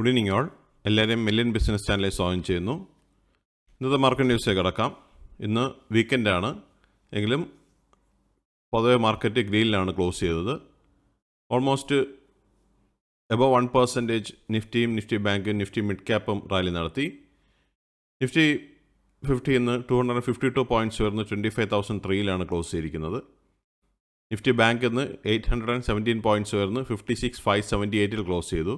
Good evening all. എല്ലാവരെയും million business ചാനലിൽ സ്വാഗതം ചെയ്യുന്നു. ഇന്നത്തെ മാർക്കറ്റ് ന്യൂസിലേക്ക് കടക്കാം. ഇന്ന് വീക്കെൻഡാണ് എങ്കിലും പൊതുവെ മാർക്കറ്റ് ഗ്രീനിലാണ് ക്ലോസ് ചെയ്തത്. ഓൾമോസ്റ്റ് എബവ് 1% നിഫ്റ്റിയും നിഫ്റ്റി ബാങ്കും നിഫ്റ്റി മിഡ് ക്യാപ്പും റാലി നടത്തി. നിഫ്റ്റി 50 ഇന്ന് 252 പോയിൻറ്റ്സ് ഉയർന്ന് 25,003 ക്ലോസ് ചെയ്തിരിക്കുന്നത്. നിഫ്റ്റി ബാങ്ക് ഇന്ന് 817 പോയിൻറ്റ്സ് ഉയർന്ന് 56,578 ക്ലോസ് ചെയ്തു.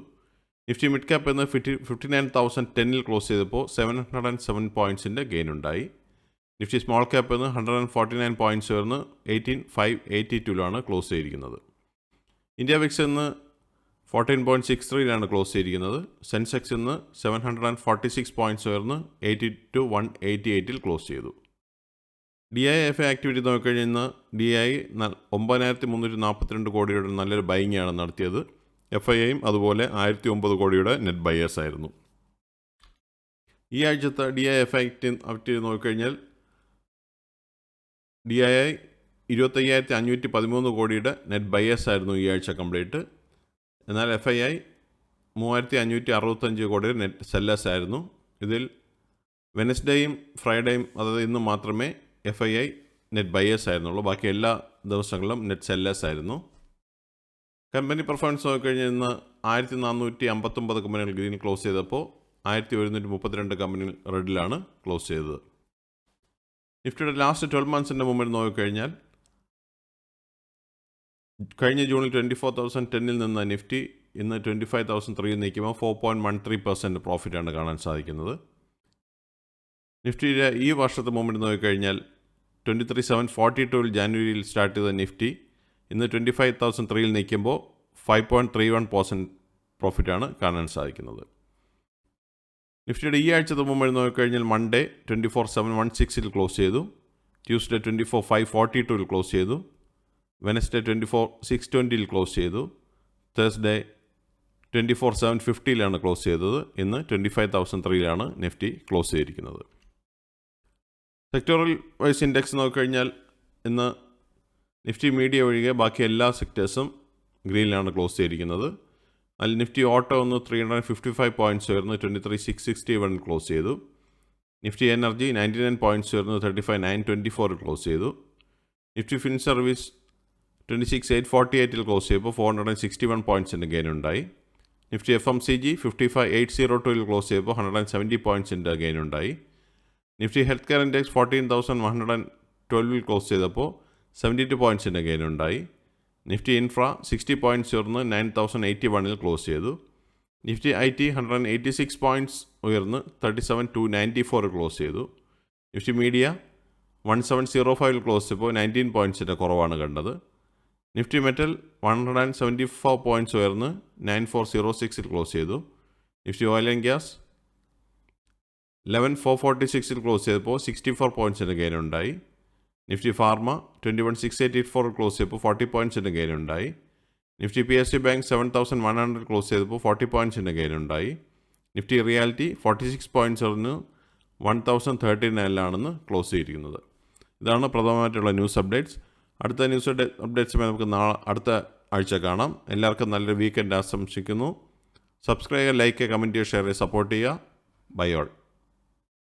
നിഫ്റ്റി മിഡ് ക്യാപ്പ് എന്ന് 59,010 ക്ലോസ് ചെയ്തപ്പോൾ 707 പോയിൻറ്റ്സിൻ്റെ ഗെയിൻ ഉണ്ടായി. നിഫ്റ്റി സ്മോൾ ക്യാപ്പ് എന്ന് 149 പോയിൻറ്റ്സ് ഉയർന്ന് 18,582 ക്ലോസ് ചെയ്തിരിക്കുന്നത്. ഇന്ത്യ വിക്സ് ഇന്ന് 14.63 ക്ലോസ് ചെയ്തിരിക്കുന്നത്. സെൻസെക്സ് ഇന്ന് 746 പോയിൻറ്റ്സ് ഉയർന്ന് 82,188 ക്ലോസ് ചെയ്തു. DIF ആക്ടിവിറ്റി നോക്കിക്കഴിഞ്ഞാൽ ഇന്ന് DI 9,342 കോടിയുടെ നല്ലൊരു ബൈങ്ങിയാണ് നടത്തിയത്. FIIയും അതുപോലെ 1,009 കോടിയുടെ നെറ്റ് ബയേഴ്സ് ആയിരുന്നു. ഈ ആഴ്ചത്തെ DIF ആക്ടിവിറ്റി നോക്കിക്കഴിഞ്ഞാൽ DI 25,513 കോടിയുടെ നെറ്റ് ബയേഴ്സ് ആയിരുന്നു ഈ ആഴ്ച കംപ്ലീറ്റ്. എന്നാൽ FII 3,565 കോടിയുടെ നെറ്റ് സെല്ലേഴ്സ് ആയിരുന്നു. ഇതിൽ വെനസ്ഡേയും ഫ്രൈഡേയും അതായത് ഇന്ന് മാത്രമേ FII നെറ്റ് ബയേഴ്സ് ആയിരുന്നുള്ളൂ. ബാക്കി എല്ലാ ദിവസങ്ങളിലും നെറ്റ് സെല്ലേഴ്സ് ആയിരുന്നു. കമ്പനി പെർഫോമൻസ് നോക്കിക്കഴിഞ്ഞാൽ ഇന്ന് 1,459 കമ്പനികൾ ഗ്രീൻ ക്ലോസ് ചെയ്തപ്പോൾ 1,132 കമ്പനികൾ റെഡിലാണ് ക്ലോസ് ചെയ്തത്. നിഫ്റ്റിയുടെ ലാസ്റ്റ് 12 മന്ത്സിൻ്റെ മുമ്പിൽ നോക്കിക്കഴിഞ്ഞാൽ കഴിഞ്ഞ ജൂണിൽ 24,010 നിന്ന് നിഫ്റ്റി ഇന്ന് 25,003 നിൽക്കുമ്പോൾ 4.13% പ്രോഫിറ്റാണ് കാണാൻ സാധിക്കുന്നത്. നിഫ്റ്റിയുടെ ഈ വർഷത്തെ മുമ്പിൽ നോക്കിക്കഴിഞ്ഞാൽ 23,742 ജാനുവരിയിൽ സ്റ്റാർട്ട് ചെയ്ത നിഫ്റ്റി ഇന്ന് 25,003 നിൽക്കുമ്പോൾ 5.31% പ്രോഫിറ്റാണ് കാണാൻ സാധിക്കുന്നത്. നിഫ്റ്റിയുടെ ഈ ആഴ്ചത്തെ മുമ്പ് നോക്കിക്കഴിഞ്ഞാൽ മൺഡേ 24,716 ക്ലോസ് ചെയ്തു. ട്യൂസ്ഡേ 24,542 ക്ലോസ് ചെയ്തു. വെനസ്ഡേ 24,620 ക്ലോസ് ചെയ്തു. തേഴ്സ്ഡേ 24,750 ക്ലോസ് ചെയ്തത്. ഇന്ന് 25,003 നിഫ്റ്റി ക്ലോസ് ചെയ്തിരിക്കുന്നത്. സെക്ടോറൽ വൈസ് ഇൻഡെക്സ് നോക്കിക്കഴിഞ്ഞാൽ ഇന്ന് നിഫ്റ്റി മീഡിയ ഒഴികെ ബാക്കി എല്ലാ സെക്ടേഴ്സും ഗ്രീനിലാണ് ക്ലോസ് ചെയ്തിരിക്കുന്നത്. അതിൽ നിഫ്റ്റി ഓട്ടോ ഒന്ന് 355 പോയിൻറ്റ്സ് ഉയർന്ന് 23,661 ക്ലോസ് ചെയ്തു. നിഫ്റ്റി എനർജി 99 പോയിൻറ്റ്സ് ഉയർന്ന് 35,924 ക്ലോസ് ചെയ്തു. നിഫ്റ്റി ഫിൻ സർവീസ് 26,848 ക്ലോസ് ചെയ്തപ്പോൾ 461 പോയിൻറ്റ്സിൻ്റെ ഗെയിൻ ഉണ്ടായി. നിഫ്റ്റി FMCG 55,802 ക്ലോസ് ചെയ്തപ്പോൾ 170 പോയിൻറ്റ്സിൻ്റെ ഗെയിൻ ഉണ്ടായി. Nifty health care index 14,112 close ചെയ്തപ്പോൾ 72 പോയിൻറ്റ്സിൻ്റെ ഗെയിൻ ഉണ്ടായി. നിഫ്റ്റി ഇൻഫ്ര 60 പോയിൻറ്റ്സ് ഉയർന്ന് 9,081 ക്ലോസ് ചെയ്തു. നിഫ്റ്റി IT 186 പോയിൻറ്റ്സ് ഉയർന്ന് 37,294 ക്ലോസ് ചെയ്തു. നിഫ്റ്റി മീഡിയ 1705 ക്ലോസ് ചെയ്തപ്പോൾ 19 പോയിൻറ്റ്സിൻ്റെ കുറവാണ് കണ്ടത്. നിഫ്റ്റി മെറ്റൽ 174 പോയിൻറ്റ്സ് ഉയർന്ന് 9406 ക്ലോസ് ചെയ്തു. Nifty oil and gas 11,446 close ചെയ്തപ്പോൾ 64 പോയിൻറ്റ്സിൻ്റെ ഗെയിൻ ഉണ്ടായി. നിഫ്റ്റി ഫാർമ 21,684 ക്ലോസ് ചെയ്തപ്പോൾ 40 പോയിൻറ്റ്സിൻ്റെ ഗെയിൻ ഉണ്ടായി. നിഫ്റ്റി PSU ബാങ്ക് 7,100 ക്ലോസ് ചെയ്തപ്പോൾ 40 പോയിൻറ്റ്സിൻ്റെ ഗെയിൻ ഉണ്ടായി. നിഫ്റ്റി റിയാലിറ്റി 46 പോയിൻറ്റ്സ് ഉയർന്ന് 1,039 ക്ലോസ് ചെയ്തിരിക്കുന്നത്. ഇതാണ് പ്രധാനമായിട്ടുള്ള ന്യൂസ് അപ്ഡേറ്റ്സ്. അടുത്ത ന്യൂസ് അപ്ഡേറ്റ്സുമായി നമുക്ക് അടുത്ത ആഴ്ച കാണാം. എല്ലാവർക്കും നല്ലൊരു വീക്കെൻഡ് ആശംസിക്കുന്നു. സബ്സ്ക്രൈബ് ചെയ്യുക, ലൈക്ക് ചെയ്യുക, കമൻറ്റ് ചെയ്യുക, ഷെയർ ചെയ്യുക, സപ്പോർട്ട് ചെയ്യുക. Bye all.